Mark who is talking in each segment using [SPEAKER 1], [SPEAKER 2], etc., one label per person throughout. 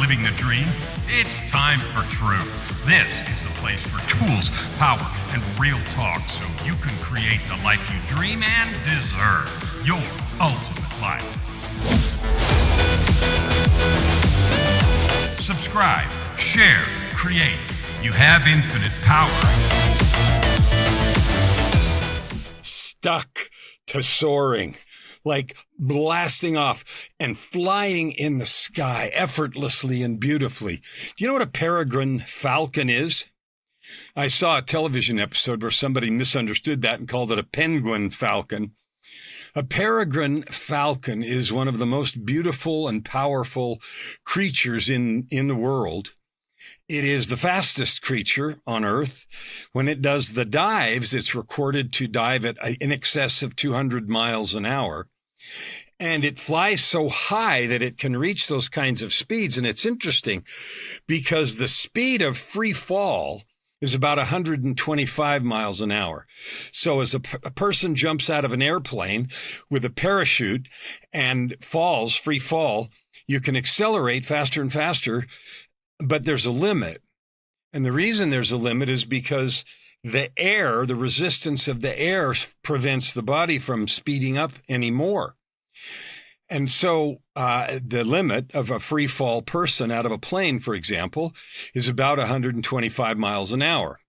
[SPEAKER 1] living the dream? It's time for True. This is the place for tools, power, and real talk so you can create the life you dream and deserve. Your ultimate life. Subscribe, share, create. You have infinite power.
[SPEAKER 2] Stuck to soaring, like blasting off and flying in the sky effortlessly and beautifully. Do you know what a peregrine falcon is? I saw a television episode where somebody misunderstood that and called it a penguin falcon. A peregrine falcon is one of the most beautiful and powerful creatures in the world. It is the fastest creature on Earth. When it does the dives, it's recorded to dive at in excess of 200 miles an hour. And it flies so high that it can reach those kinds of speeds. And it's interesting because the speed of free fall is about 125 miles an hour. So as a person jumps out of an airplane with a parachute and falls, free fall, you can accelerate faster and faster, but there's a limit. And the reason there's a limit is because the air, the resistance of the air prevents the body from speeding up anymore. And so the limit of a free fall person out of a plane, for example, is about 125 miles an hour.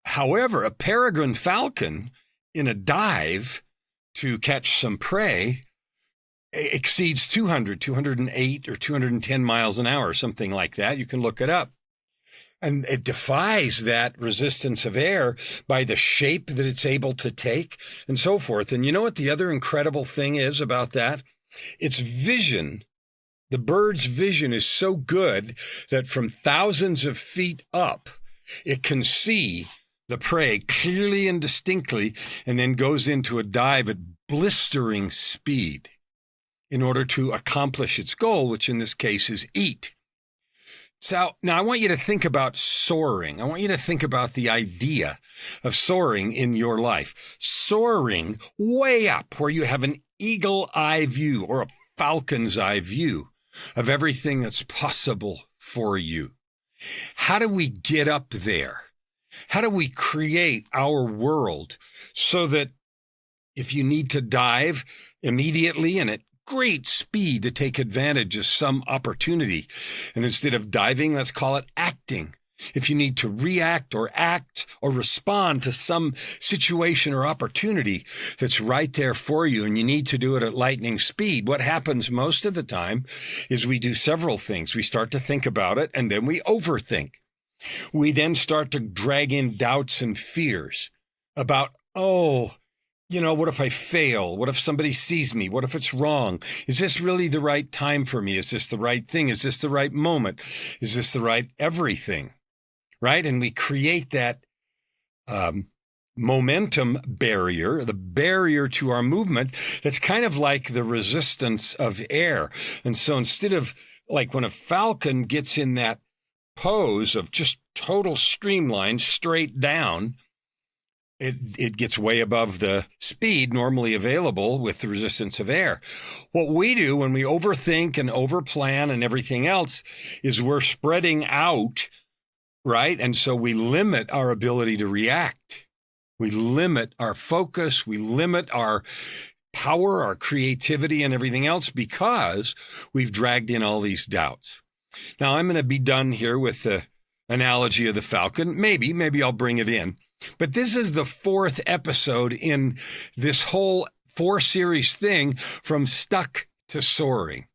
[SPEAKER 2] However, a peregrine falcon in a dive to catch some prey exceeds 208 or 210 miles an hour, something like that. You can look it up. And it defies that resistance of air by the shape that it's able to take and so forth. And you know what the other incredible thing is about that? Its vision. The bird's vision is so good that from thousands of feet up, it can see the prey clearly and distinctly and then goes into a dive at blistering speed in order to accomplish its goal, which in this case is eat. So now I want you to think about soaring. I want you to think about the idea of soaring in your life. Soaring way up where you have an eagle eye view or a falcon's eye view of everything that's possible for you. How do we get up there? How do we create our world so that if you need to dive immediately and at great speed to take advantage of some opportunity, and instead of diving, let's call it acting. If you need to react or act or respond to some situation or opportunity that's right there for you and you need to do it at lightning speed, what happens most of the time is we do several things. We start to think about it and then we overthink. We then start to drag in doubts and fears about, what if I fail? What if somebody sees me? What if it's wrong? Is this really the right time for me? Is this the right thing? Is this the right moment? Is this the right everything? Right? And we create that momentum barrier, the barrier to our movement that's kind of like the resistance of air. And so instead of like when a falcon gets in that pose of just total streamline straight down, it gets way above the speed normally available with the resistance of air. What we do when we overthink and overplan and everything else is we're spreading out, right? And so we limit our ability to react. We limit our focus. We limit our power, our creativity, and everything else because we've dragged in all these doubts. Now, I'm going to be done here with the analogy of the falcon. Maybe I'll bring it in. But this is the fourth episode in this whole 4-series thing from Stuck to Soaring,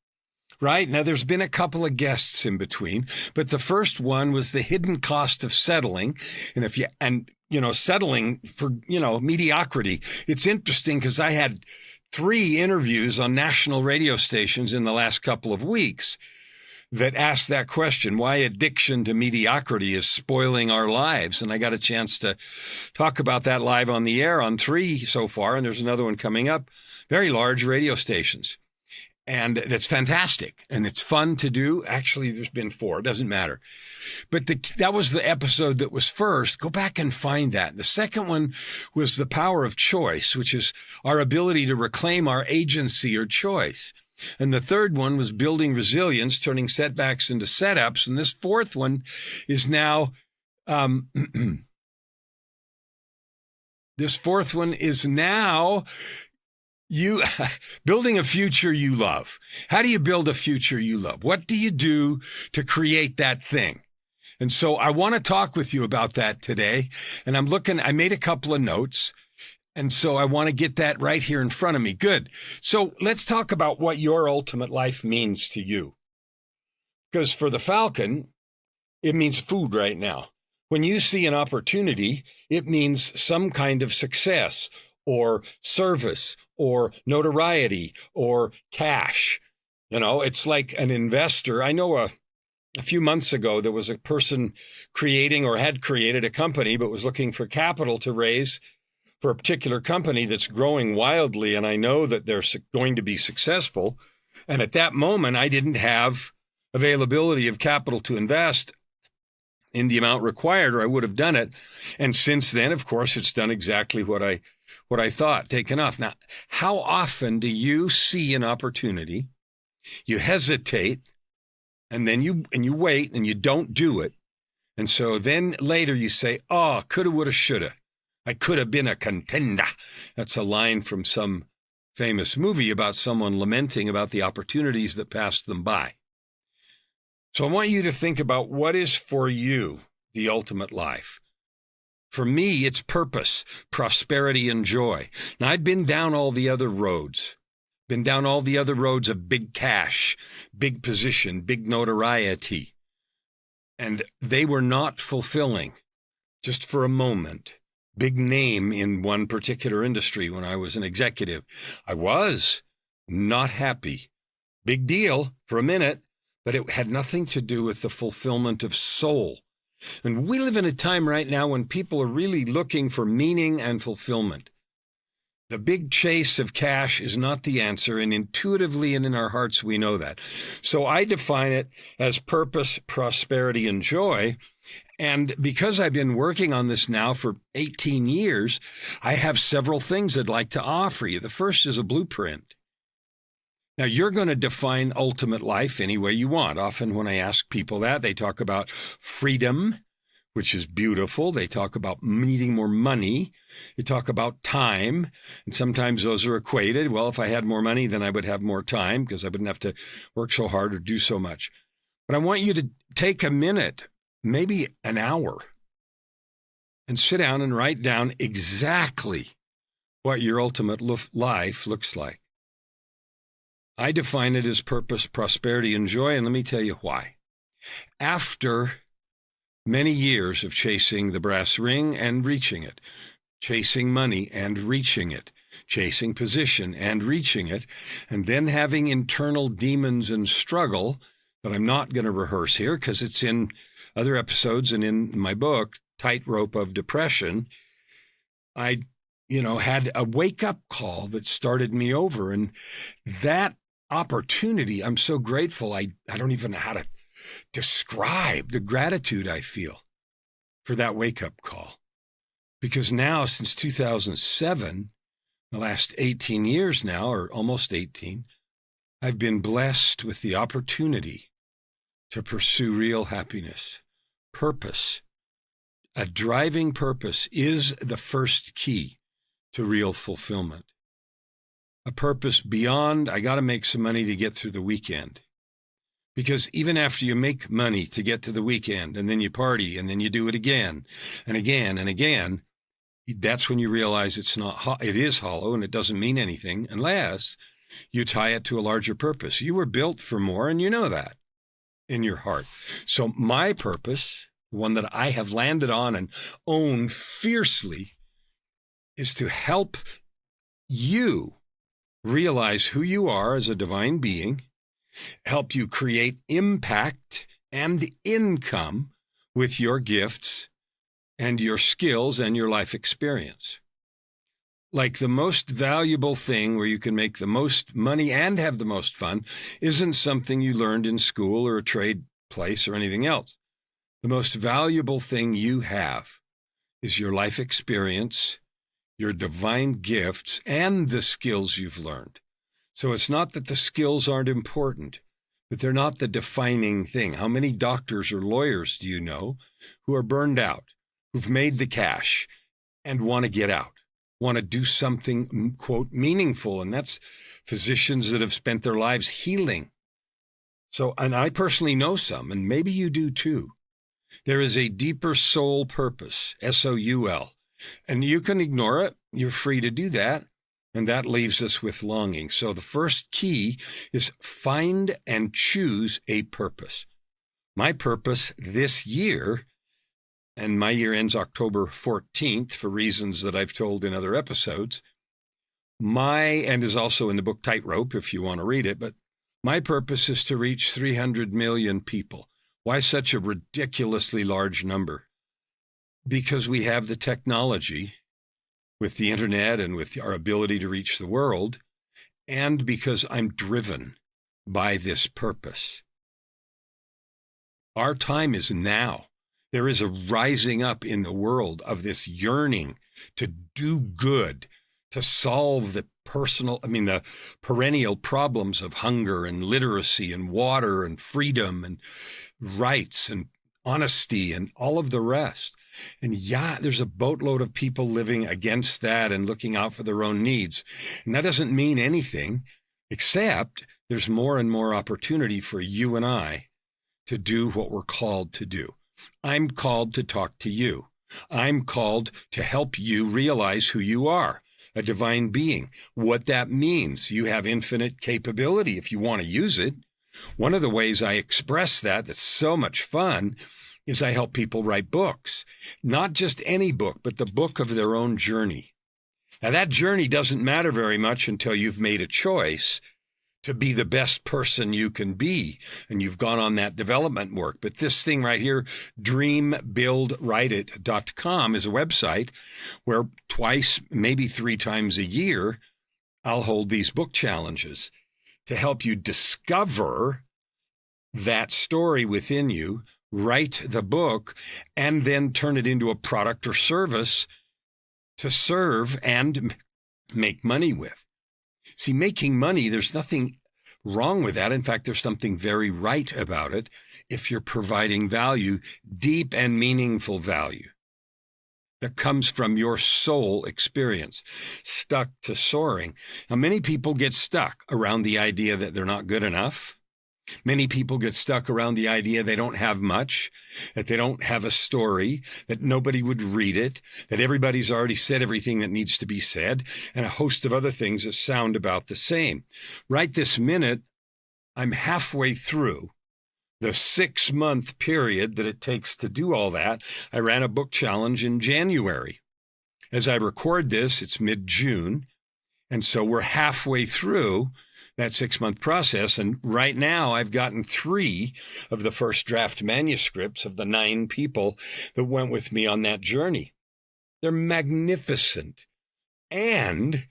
[SPEAKER 2] right? Now, there's been a couple of guests in between, but the first one was the hidden cost of settling. And settling for, mediocrity. It's interesting because I had 3 interviews on national radio stations in the last couple of weeks that asked that question, why addiction to mediocrity is spoiling our lives. And I got a chance to talk about that live on the air on 3 so far, and there's another one coming up, very large radio stations. And that's fantastic, and it's fun to do. Actually, there's been 4, it doesn't matter. But that was the episode that was first. Go back and find that. The second one was the power of choice, which is our ability to reclaim our agency or choice. And the third one was building resilience, turning setbacks into setups. And this fourth one is now, you building a future you love. How do you build a future you love? What do you do to create that thing? And so I want to talk with you about that today. And I made a couple of notes. And so I want to get that right here in front of me. Good. So let's talk about what your ultimate life means to you. Because for the Falcon, it means food right now. When you see an opportunity, it means some kind of success or service or notoriety or cash. You know, it's like an investor. I know a few months ago, there was a person creating or had created a company, but was looking for capital to raise for a particular company that's growing wildly, and I know that they're going to be successful. And at that moment, I didn't have availability of capital to invest in the amount required, or I would have done it. And since then, of course, it's done exactly what I thought, taken off. Now, how often do you see an opportunity, you hesitate, and then you wait and you don't do it, and so then later you say, "Oh, coulda, woulda, shoulda. I could have been a contender." That's a line from some famous movie about someone lamenting about the opportunities that passed them by. So I want you to think about what is for you the ultimate life. For me, it's purpose, prosperity, and joy. Now, I'd been down all the other roads. Been down all the other roads of big cash, big position, big notoriety. And they were not fulfilling, just for a moment. Big name in one particular industry when I was an executive. I was not happy. Big deal for a minute, but it had nothing to do with the fulfillment of soul. And we live in a time right now when people are really looking for meaning and fulfillment. The big chase of cash is not the answer, and intuitively and in our hearts we know that. So I define it as purpose, prosperity, and joy. And because I've been working on this now for 18 years, I have several things I'd like to offer you. The first is a blueprint. Now, you're going to define ultimate life any way you want. Often when I ask people that, they talk about freedom, which is beautiful. They talk about needing more money. They talk about time. And sometimes those are equated. Well, if I had more money, then I would have more time because I wouldn't have to work so hard or do so much. But I want you to take a minute, maybe an hour, and sit down and write down exactly what your ultimate life looks like. I define it as purpose, prosperity, and joy, and let me tell you why. After many years of chasing the brass ring and reaching it, chasing money and reaching it, chasing position and reaching it, and then having internal demons and struggle that I'm not going to rehearse here because it's in other episodes and in my book, Tightrope of Depression, I had a wake-up call that started me over. And that opportunity, I'm so grateful. I don't even know how to describe the gratitude I feel for that wake-up call. Because now, since 2007, the last 18 years now, or almost 18, I've been blessed with the opportunity to pursue real happiness. Purpose. A driving purpose is the first key to real fulfillment. A purpose beyond, I got to make some money to get through the weekend. Because even after you make money to get to the weekend, and then you party, and then you do it again, and again, and again, that's when you realize it is hollow, and it doesn't mean anything unless you tie it to a larger purpose. You were built for more, and you know that in your heart. So my purpose, the one that I have landed on and own fiercely, is to help you realize who you are as a divine being, help you create impact and income with your gifts and your skills and your life experience. Like the most valuable thing where you can make the most money and have the most fun isn't something you learned in school or a trade place or anything else. The most valuable thing you have is your life experience, your divine gifts, and the skills you've learned. So it's not that the skills aren't important, but they're not the defining thing. How many doctors or lawyers do you know who are burned out, who've made the cash and want to get out, want to do something, quote, meaningful? And that's physicians that have spent their lives healing. So, and I personally know some, and maybe you do too. There is a deeper soul purpose, S-O-U-L, and you can ignore it. You're free to do that. And that leaves us with longing. So the first key is find and choose a purpose. My purpose this year, and my year ends October 14th for reasons that I've told in other episodes, and is also in the book Tightrope if you want to read it, but my purpose is to reach 300 million people. Why such a ridiculously large number? Because we have the technology with the internet and with our ability to reach the world, and because I'm driven by this purpose. Our time is now. There is a rising up in the world of this yearning to do good, to solve the perennial problems of hunger and literacy and water and freedom and rights and honesty and all of the rest. And yeah, there's a boatload of people living against that and looking out for their own needs. And that doesn't mean anything, except there's more and more opportunity for you and I to do what we're called to do. I'm called to talk to you. I'm called to help you realize who you are, a divine being. What that means, you have infinite capability if you want to use it. One of the ways I express that's so much fun, is I help people write books. Not just any book, but the book of their own journey. Now, that journey doesn't matter very much until you've made a choice to be the best person you can be, and you've gone on that development work. But this thing right here, dreambuildwriteit.com, is a website where twice, maybe 3 times a year, I'll hold these book challenges to help you discover that story within you, write the book, and then turn it into a product or service to serve and make money with. See, making money, there's nothing wrong with that. In fact, there's something very right about it if you're providing value, deep and meaningful value that comes from your soul experience. Stuck to soaring. Now, many people get stuck around the idea that they're not good enough. Many people get stuck around the idea they don't have much, that they don't have a story, that nobody would read it, that everybody's already said everything that needs to be said, and a host of other things that sound about the same. Right this minute, I'm halfway through the 6-month period that it takes to do all that. I ran a book challenge in January. As I record this, it's mid-June, and so we're halfway through that 6-month process. And right now I've gotten 3 of the first draft manuscripts of the 9 people that went with me on that journey. They're magnificent. And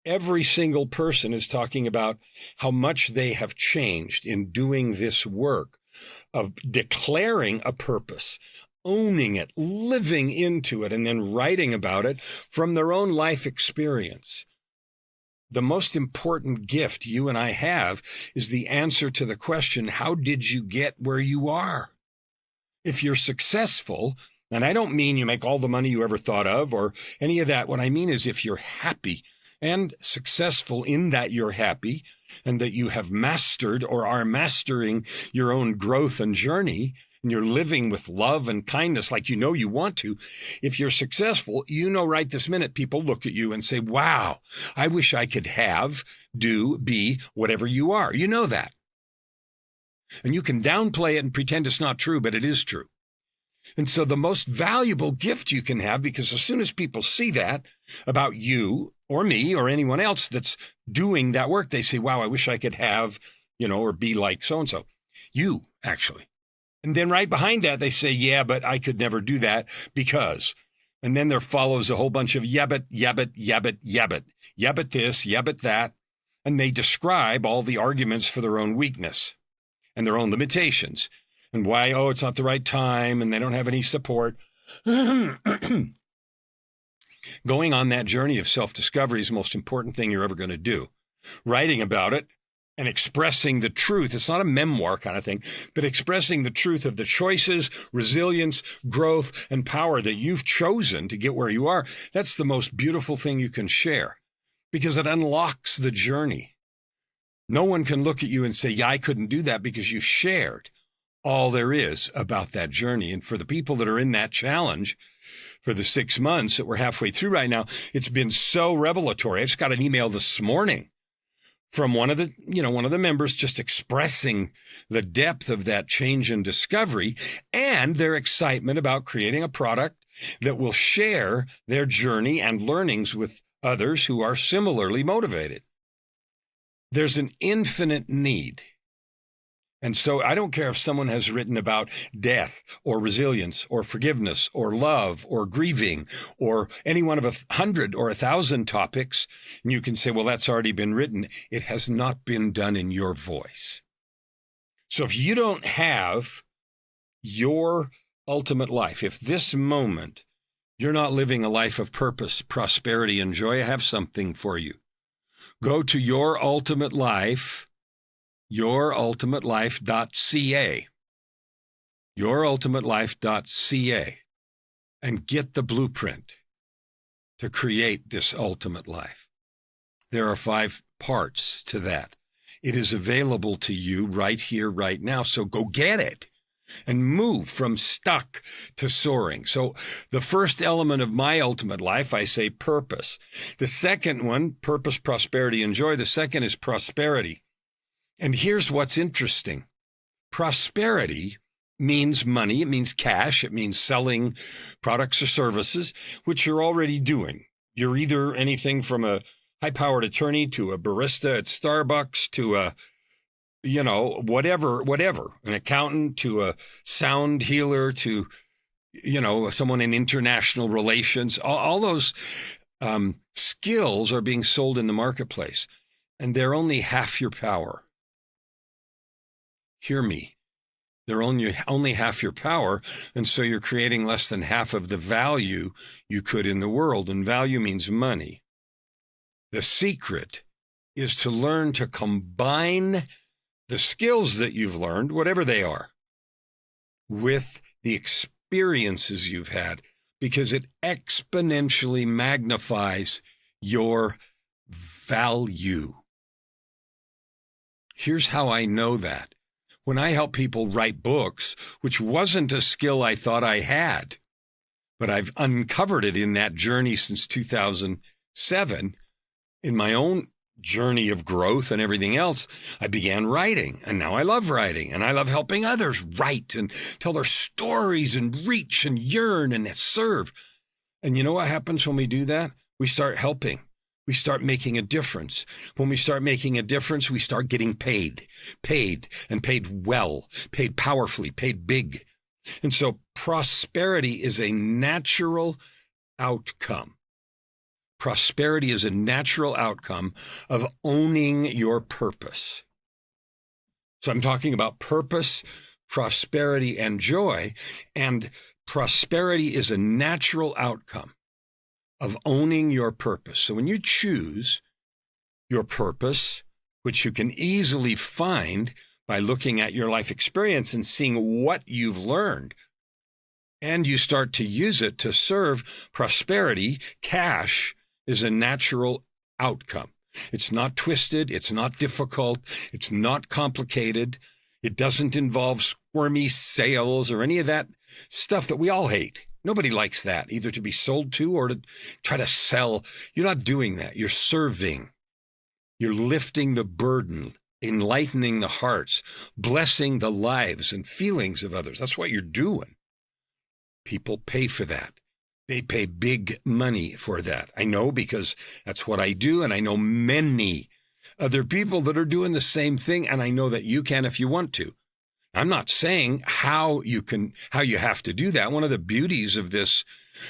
[SPEAKER 2] every single person is talking about how much they have changed in doing this work of declaring a purpose, owning it, living into it, and then writing about it from their own life experience. The most important gift you and I have is the answer to the question, how did you get where you are? If you're successful, and I don't mean you make all the money you ever thought of or any of that. What I mean is if you're happy and successful in that you're happy and that you have mastered or are mastering your own growth and journey, and you're living with love and kindness like you know you want to, if you're successful, you know right this minute people look at you and say, wow, I wish I could have, do, be whatever you are. You know that. And you can downplay it and pretend it's not true, but it is true. And so the most valuable gift you can have, because as soon as people see that about you or me or anyone else that's doing that work, they say, wow, I wish I could have, or be like so-and-so. You, actually. And then right behind that, they say, yeah, but I could never do that because. And then there follows a whole bunch of yeah, but this, yeah, but that. And they describe all the arguments for their own weakness and their own limitations and why, it's not the right time and they don't have any support. Going on that journey of self-discovery is the most important thing you're ever going to do. writing about it and expressing the truth. It's not a memoir kind of thing, but expressing the truth of the choices, resilience, growth, and power that you've chosen to get where you are. That's the most beautiful thing you can share because it unlocks the journey. No one can look at you and say, yeah, I couldn't do that, because you shared all there is about that journey. And for the people that are in that challenge for the 6 months that we're halfway through right now, it's been so revelatory. I just got an email this morning from one of the members just expressing the depth of that change and discovery and their excitement about creating a product that will share their journey and learnings with others who are similarly motivated. There's an infinite need. And so I don't care if someone has written about death or resilience or forgiveness or love or grieving or any one of 100 or 1,000 topics. And you can say, well, that's already been written. It has not been done in your voice. So if you don't have your ultimate life, if this moment you're not living a life of purpose, prosperity, and joy, I have something for you. Go to yourultimatelife.ca, yourultimatelife.ca, and get the blueprint to create this ultimate life. There are 5 parts to that. It is available to you right here, right now. So go get it and move from stuck to soaring. So the first element of my ultimate life, I say purpose. The second one, purpose, prosperity, and joy. The second is prosperity. And here's what's interesting. Prosperity means money. It means cash. It means selling products or services, which you're already doing. You're either anything from a high-powered attorney to a barista at Starbucks to a, whatever, an accountant to a sound healer to, someone in international relations. All those skills are being sold in the marketplace, and they're only half your power. Hear me. They're only half your power, and so you're creating less than half of the value you could in the world, and value means money. The secret is to learn to combine the skills that you've learned, whatever they are, with the experiences you've had, because it exponentially magnifies your value. Here's how I know that. When I help people write books, which wasn't a skill I thought I had, but I've uncovered it in that journey since 2007, in my own journey of growth and everything else, I began writing, and now I love writing, and I love helping others write and tell their stories and reach and yearn and serve. And you know what happens when we do that? We start helping. We start making a difference. When we start making a difference, we start getting paid, and paid well, paid powerfully, paid big. And so prosperity is a natural outcome. Prosperity is a natural outcome of owning your purpose. So I'm talking about purpose, prosperity, and joy. And prosperity is a natural outcome of owning your purpose. So when you choose your purpose, which you can easily find by looking at your life experience and seeing what you've learned, and you start to use it to serve prosperity, cash is a natural outcome. It's not twisted. It's not difficult. It's not complicated. It doesn't involve squirmy sales or any of that stuff that we all hate. Nobody likes that, either to be sold to or to try to sell. You're not doing that. You're serving. You're lifting the burden, enlightening the hearts, blessing the lives and feelings of others. That's what you're doing. People pay for that. They pay big money for that. I know, because that's what I do, and I know many other people that are doing the same thing, and I know that you can if you want to. I'm not saying how you have to do that. One of the beauties of this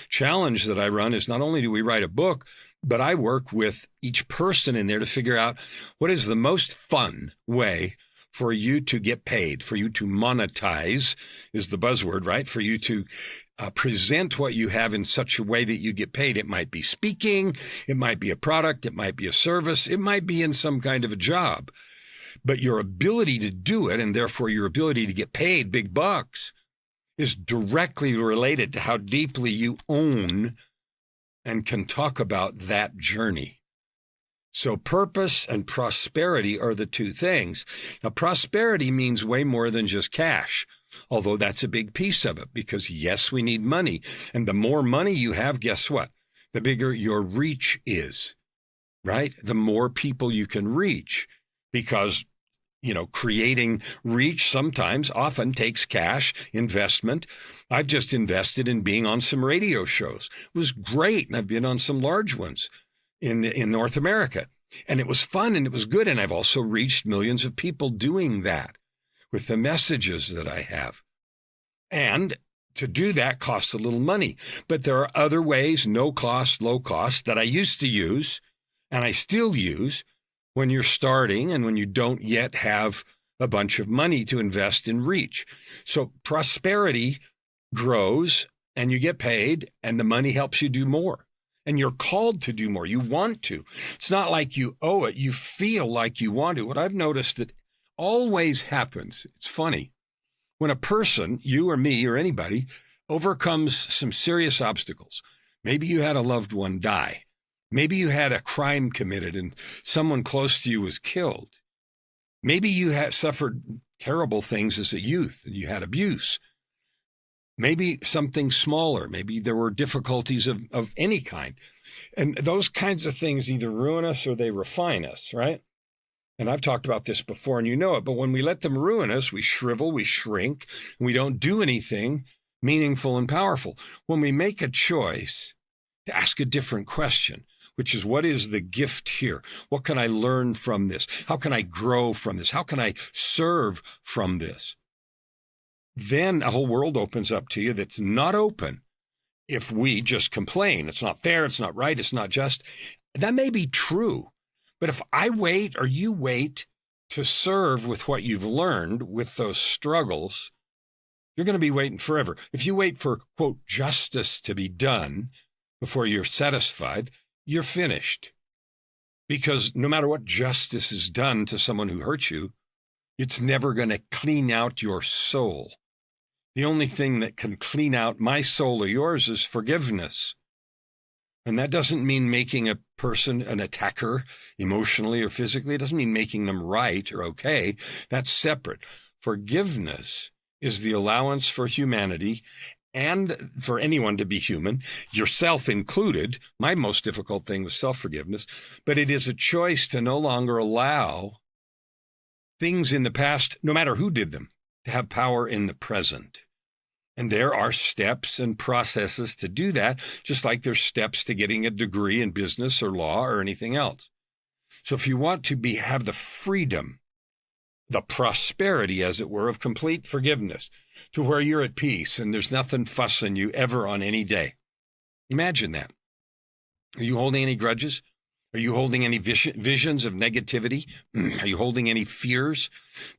[SPEAKER 2] challenge that I run is not only do we write a book, but I work with each person in there to figure out what is the most fun way for you to get paid, for you to monetize is the buzzword, right? For you to present what you have in such a way that you get paid. It might be speaking, it might be a product, it might be a service, it might be in some kind of a job. But your ability to do it, and therefore your ability to get paid big bucks, is directly related to how deeply you own and can talk about that journey. So purpose and prosperity are the two things. Now, prosperity means way more than just cash, although that's a big piece of it, because yes, we need money. And the more money you have, guess what? The bigger your reach is, right? The more people you can reach, because creating reach often takes cash, investment. I've just invested in being on some radio shows. It was great. And I've been on some large ones in North America. And it was fun and it was good. And I've also reached millions of people doing that with the messages that I have. And to do that costs a little money. But there are other ways, no cost, low cost, that I used to use and I still use when you're starting and when you don't yet have a bunch of money to invest in reach. So prosperity grows and you get paid and the money helps you do more. And you're called to do more. You want to. It's not like you owe it. You feel like you want to. What I've noticed that always happens, it's funny, when a person, you or me or anybody, overcomes some serious obstacles. Maybe you had a loved one die. Maybe you had a crime committed and someone close to you was killed. Maybe you had suffered terrible things as a youth and you had abuse. Maybe something smaller. Maybe there were difficulties of any kind. And those kinds of things either ruin us or they refine us, right? And I've talked about this before and you know it, but when we let them ruin us, we shrivel, we shrink, and we don't do anything meaningful and powerful. When we make a choice to ask a different question, which is, what is the gift here? What can I learn from this? How can I grow from this? How can I serve from this? Then a whole world opens up to you that's not open if we just complain. It's not fair, it's not right, it's not just. That may be true. But if I wait or you wait to serve with what you've learned with those struggles, you're going to be waiting forever. If you wait for, quote, justice to be done before you're satisfied, you're finished. Because no matter what justice is done to someone who hurts you, it's never going to clean out your soul. The only thing that can clean out my soul or yours is forgiveness. And that doesn't mean making a person an attacker emotionally or physically. It doesn't mean making them right or okay. That's separate. Forgiveness is the allowance for humanity and for anyone to be human, yourself included. My most difficult thing was self-forgiveness, but it is a choice to no longer allow things in the past, no matter who did them, to have power in the present. And there are steps and processes to do that, just like there's steps to getting a degree in business or law or anything else. So if you want to have the freedom, the prosperity, as it were, of complete forgiveness, to where you're at peace and there's nothing fussing you ever on any day. Imagine that. Are you holding any grudges? Are you holding any visions of negativity? Are you holding any fears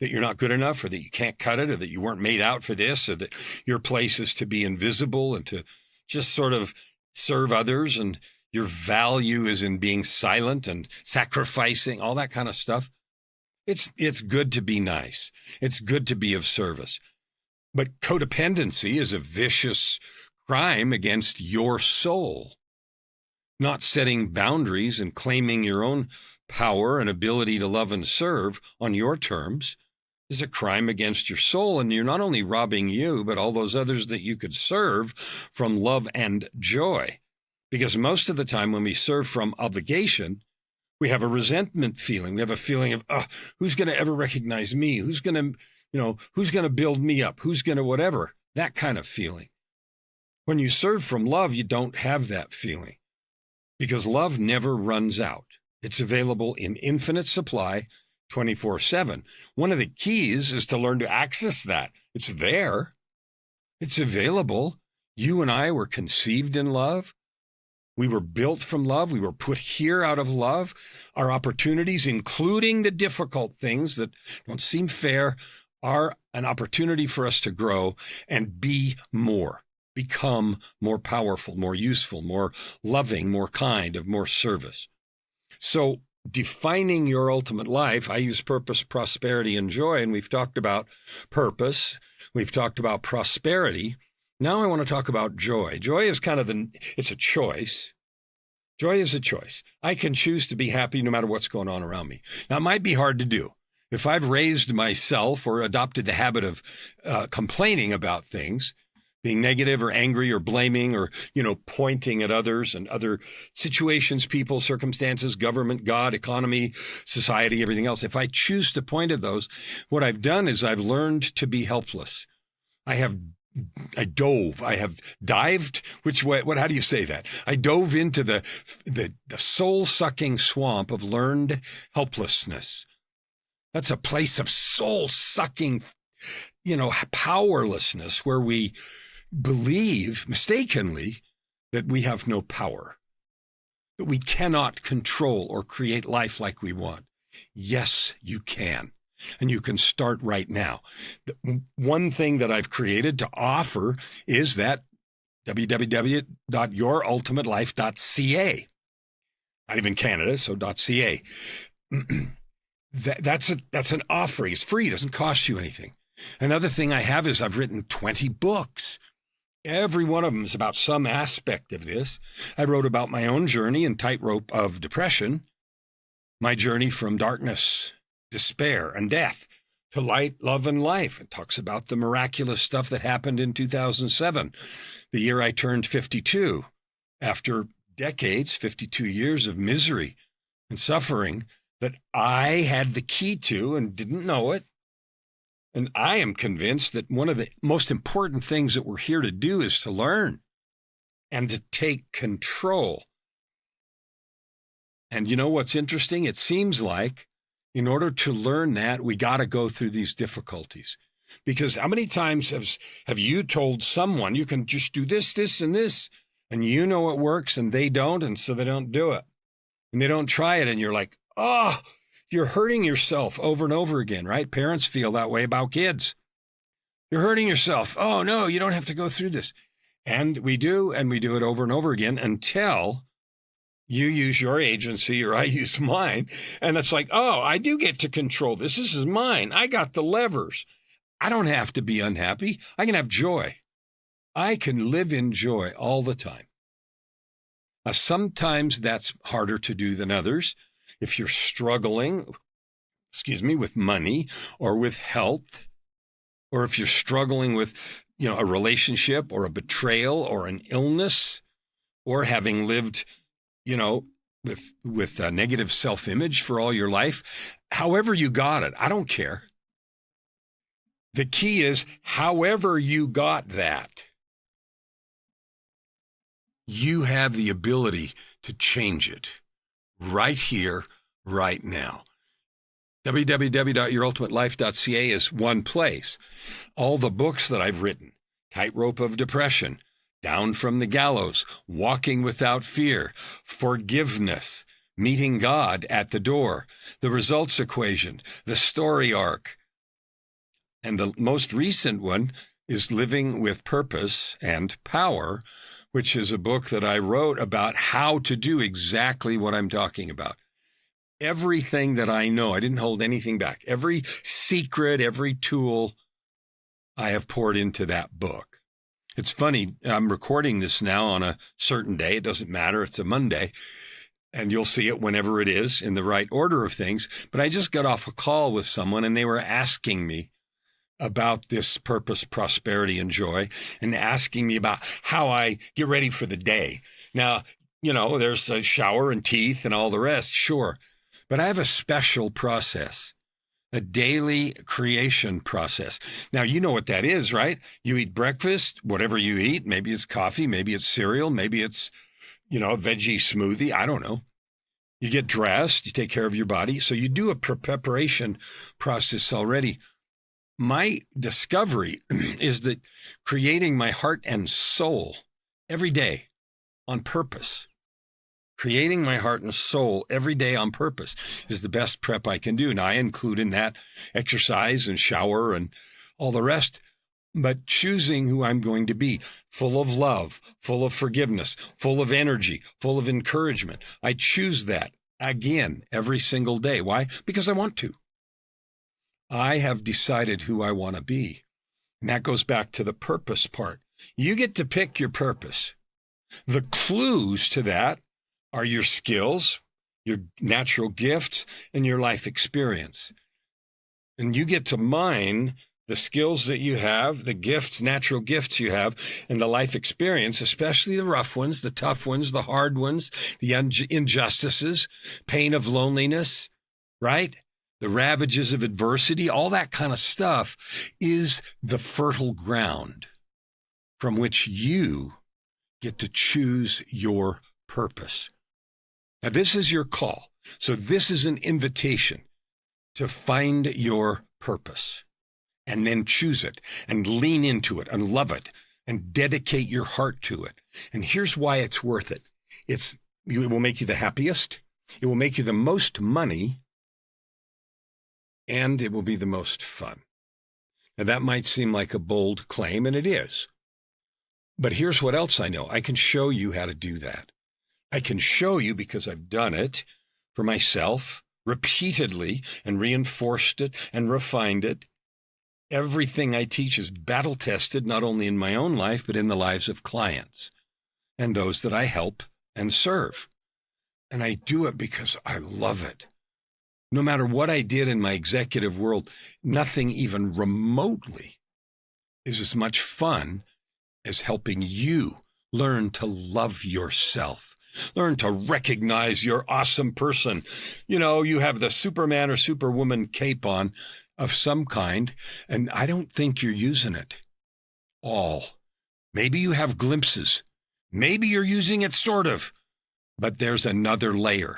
[SPEAKER 2] that you're not good enough or that you can't cut it or that you weren't made out for this or that your place is to be invisible and to just sort of serve others and your value is in being silent and sacrificing, all that kind of stuff? It's good to be nice. It's good to be of service. But codependency is a vicious crime against your soul. Not setting boundaries and claiming your own power and ability to love and serve on your terms is a crime against your soul. And you're not only robbing you, but all those others that you could serve from love and joy. Because most of the time when we serve from obligation, we have a resentment feeling. We have a feeling of, who's going to ever recognize me? Who's going to build me up? Who's going to whatever? That kind of feeling. When you serve from love, you don't have that feeling. Because love never runs out. It's available in infinite supply 24/7. One of the keys is to learn to access that. It's there. It's available. You and I were conceived in love. We were built from love. We were put here out of love. Our opportunities, including the difficult things that don't seem fair, are an opportunity for us to grow and be more, become more powerful, more useful, more loving, more kind, of more service. So defining your ultimate life, I use purpose, prosperity, and joy, and we've talked about purpose. We've talked about prosperity. Now I want to talk about joy. Joy is it's a choice. Joy is a choice. I can choose to be happy no matter what's going on around me. Now, it might be hard to do. If I've raised myself or adopted the habit of complaining about things, being negative or angry or blaming or, pointing at others and other situations, people, circumstances, government, God, economy, society, everything else. If I choose to point at those, what I've done is I've learned to be helpless. I have dived, how do you say that? I dove into the soul-sucking swamp of learned helplessness. That's a place of soul-sucking, powerlessness where we believe mistakenly that we have no power, that we cannot control or create life like we want. Yes, you can. And you can start right now. One thing that I've created to offer is that www.yourultimatelife.ca. Not even Canada, so .ca. That's an offering. It's free. It doesn't cost you anything. Another thing I have is I've written 20 books. Every one of them is about some aspect of this. I wrote about my own journey and tightrope of depression, my journey from darkness, despair, and death to light, love, and life. It talks about the miraculous stuff that happened in 2007, the year I turned 52, after decades, 52 years of misery and suffering that I had the key to and didn't know it. And I am convinced that one of the most important things that we're here to do is to learn and to take control. And you know what's interesting? It seems like in order to learn that, we got to go through these difficulties. Because how many times have you told someone you can just do this, this, and this, and you know it works and they don't, and so they don't do it. And they don't try it, and you're like, you're hurting yourself over and over again, right? Parents feel that way about kids. You're hurting yourself. Oh, no, you don't have to go through this. And we do it over and over again until you use your agency or I use mine. And it's like, I do get to control this. This is mine. I got the levers. I don't have to be unhappy. I can have joy. I can live in joy all the time. Sometimes that's harder to do than others. If you're struggling, with money or with health, or if you're struggling with, a relationship or a betrayal or an illness, or having lived with a negative self-image for all your life, however you got it, I don't care. The key is, however you got that, you have the ability to change it right here, right now. www.yourultimatelife.ca is one place. All the books that I've written, Tightrope of Depression, Down from the Gallows, Walking Without Fear, Forgiveness, Meeting God at the Door, The Results Equation, The Story Arc. And the most recent one is Living with Purpose and Power, which is a book that I wrote about how to do exactly what I'm talking about. Everything that I know, I didn't hold anything back. Every secret, every tool I have poured into that book. It's funny, I'm recording this now on a certain day. It doesn't matter. It's a Monday. And you'll see it whenever it is in the right order of things. But I just got off a call with someone and they were asking me about this purpose, prosperity, and joy, and asking me about how I get ready for the day. Now, there's a shower and teeth and all the rest, sure. But I have a special process, a daily creation process. Now, you know what that is, right? You eat breakfast, whatever you eat. Maybe it's coffee, maybe it's cereal, maybe it's, a veggie smoothie. I don't know. You get dressed, you take care of your body. So you do a preparation process already. My discovery is that creating my heart and soul every day on purpose, Creating my heart and soul every day on purpose is the best prep I can do. Now, I include in that exercise and shower and all the rest, but choosing who I'm going to be, full of love, full of forgiveness, full of energy, full of encouragement. I choose that again every single day. Why? Because I want to. I have decided who I want to be. And that goes back to the purpose part. You get to pick your purpose. The clues to that are your skills, your natural gifts, and your life experience. And you get to mine the skills that you have, the gifts, natural gifts you have, and the life experience, especially the rough ones, the tough ones, the hard ones, the injustices, pain of loneliness, right? The ravages of adversity, all that kind of stuff is the fertile ground from which you get to choose your purpose. Now, this is your call. So this is an invitation to find your purpose and then choose it and lean into it and love it and dedicate your heart to it. And here's why it's worth it. It will make you the happiest. It will make you the most money. And it will be the most fun. Now, that might seem like a bold claim, and it is. But here's what else I know. I can show you how to do that. I can show you, because I've done it for myself repeatedly and reinforced it and refined it. Everything I teach is battle tested, not only in my own life, but in the lives of clients and those that I help and serve. And I do it because I love it. No matter what I did in my executive world, nothing even remotely is as much fun as helping you learn to love yourself. Learn to recognize your awesome person. You know, you have the Superman or Superwoman cape on of some kind, and I don't think you're using it all. Maybe you have glimpses. Maybe you're using it sort of, but there's another layer.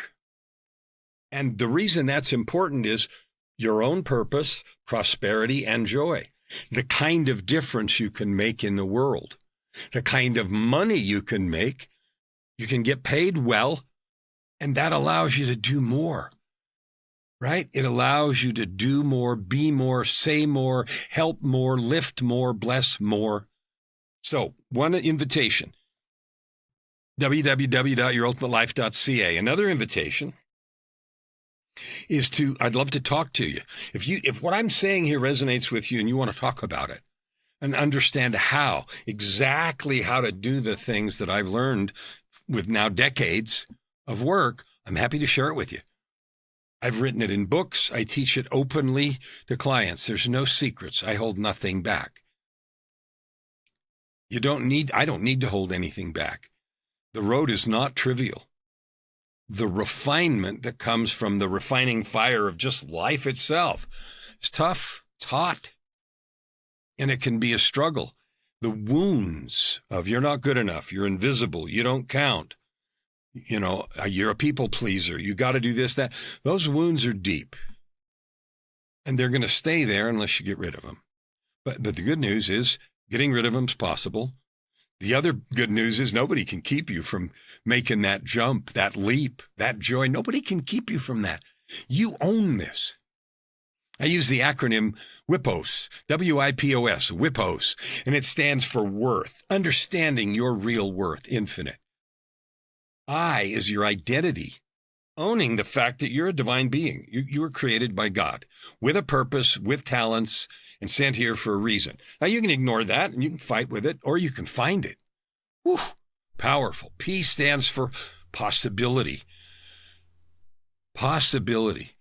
[SPEAKER 2] And the reason that's important is your own purpose, prosperity, and joy. The kind of difference you can make in the world. The kind of money you can make. You can get paid well, and that allows you to do more, right? It allows you to do more, be more, say more, help more, lift more, bless more. So, one invitation, www.yourultimatelife.ca. Another invitation is I'd love to talk to you. If what I'm saying here resonates with you and you want to talk about it and understand exactly how to do the things that I've learned with now decades of work, I'm happy to share it with you. I've written it in books. I teach it openly to clients. There's no secrets. I hold nothing back. I don't need to hold anything back. The road is not trivial. The refinement that comes from the refining fire of just life itself is tough. It's hot. And it can be a struggle. The wounds of you're not good enough, you're invisible, you don't count, you're a people pleaser, you got to do this, that. Those wounds are deep. And they're going to stay there unless you get rid of them. But the good news is getting rid of them is possible. The other good news is nobody can keep you from making that jump, that leap, that joy. Nobody can keep you from that. You own this. I use the acronym WIPOS, W-I-P-O-S, WIPOS, and it stands for worth, understanding your real worth, infinite. I is your identity, owning the fact that you're a divine being. You were created by God with a purpose, with talents, and sent here for a reason. Now, you can ignore that, and you can fight with it, or you can find it. Whew, powerful. P stands for possibility. Possibility.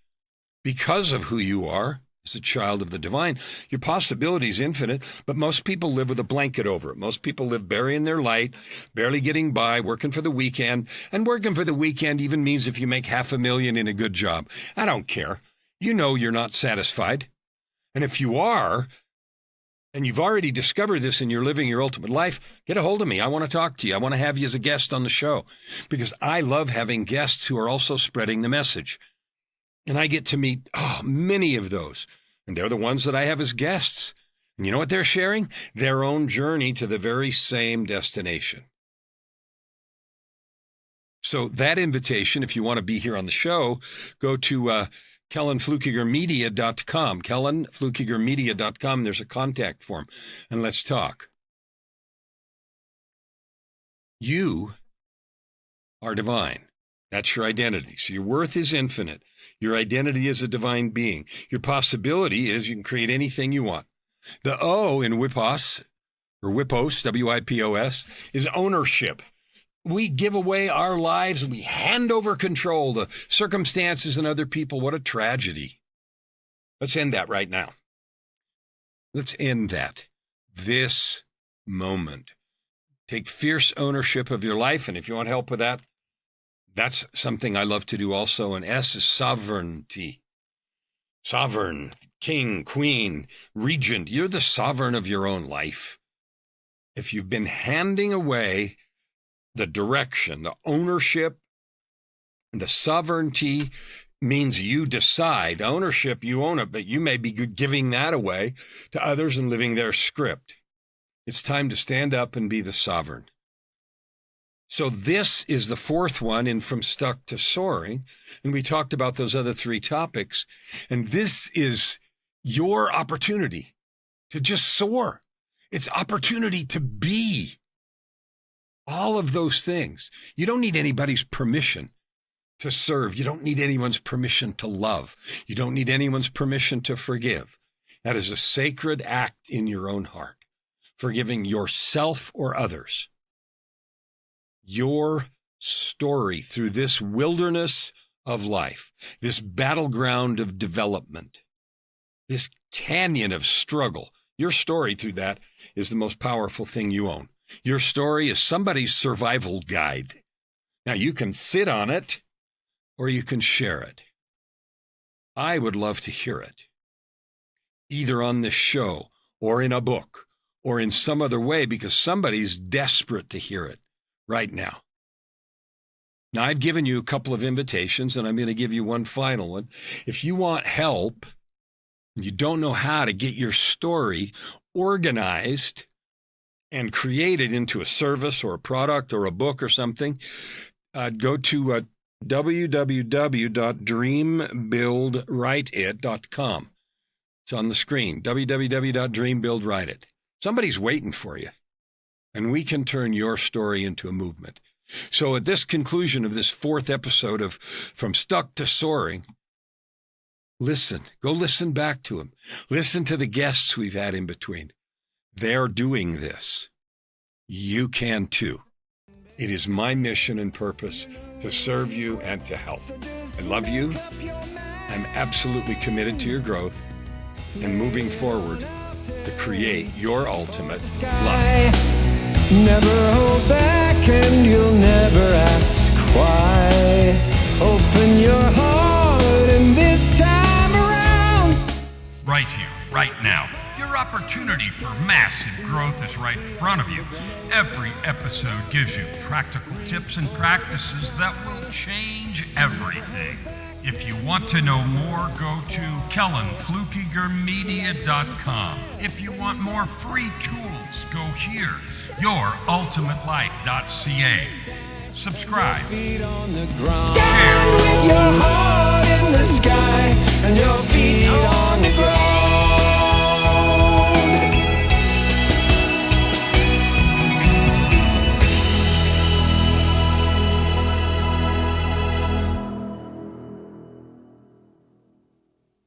[SPEAKER 2] Because of who you are as a child of the divine, your possibility is infinite, but most people live with a blanket over it. Most people live burying their light, barely getting by, working for the weekend. And working for the weekend even means if you make $500,000 in a good job. I don't care. You know you're not satisfied. And if you are, and you've already discovered this and you're living your ultimate life, get a hold of me. I want to talk to you. I want to have you as a guest on the show because I love having guests who are also spreading the message. And I get to meet many of those. And they're the ones that I have as guests. And you know what they're sharing? Their own journey to the very same destination. So that invitation, if you want to be here on the show, go to KellanFluckigerMedia.com, KellanFluckigerMedia.com. There's a contact form, and let's talk. You are divine. That's your identity. So your worth is infinite. Your identity is a divine being. Your possibility is you can create anything you want. The O in Wipos, or Wipos, W-I-P-O-S, is ownership. We give away our lives and we hand over control to circumstances and other people. What a tragedy. Let's end that right now. Let's end that. This moment. Take fierce ownership of your life. And if you want help with that, that's something I love to do also. And S is sovereignty. Sovereign, king, queen, regent. You're the sovereign of your own life. If you've been handing away the direction, the ownership, the sovereignty means you decide. Ownership, you own it, but you may be giving that away to others and living their script. It's time to stand up and be the sovereign. So this is the fourth one in From Stuck to Soaring. And we talked about those other three topics. And this is your opportunity to just soar. It's opportunity to be all of those things. You don't need anybody's permission to serve. You don't need anyone's permission to love. You don't need anyone's permission to forgive. That is a sacred act in your own heart, forgiving yourself or others. Your story through this wilderness of life, this battleground of development, this canyon of struggle, your story through that is the most powerful thing you own. Your story is somebody's survival guide. Now, you can sit on it or you can share it. I would love to hear it, either on this show or in a book or in some other way, because somebody's desperate to hear it right now. Now, I've given you a couple of invitations, and I'm going to give you one final one. If you want help, and you don't know how to get your story organized and create it into a service or a product or a book or something, go to www.dreambuildwriteit.com. It's on the screen, www.dreambuildwriteit. Somebody's waiting for you, and we can turn your story into a movement. So at this conclusion of this fourth episode of From Stuck to Soaring, listen. Go listen back to them. Listen to the guests we've had in between. They're doing this. You can too. It is my mission and purpose to serve you and to help. I love you. I'm absolutely committed to your growth and moving forward to create your ultimate life.
[SPEAKER 3] Never hold back and you'll never ask why. Open your heart and this time around.
[SPEAKER 1] Right here, right now. Your opportunity for massive growth is right in front of you. Every episode gives you practical tips and practices that will change everything. If you want to know more, go to KellanFluckigerMedia.com. If you want more free tools, go here, YourUltimateLife.ca. Subscribe.
[SPEAKER 3] Feet on the ground.
[SPEAKER 1] Share.
[SPEAKER 3] With your heart in the sky and your feet on the ground.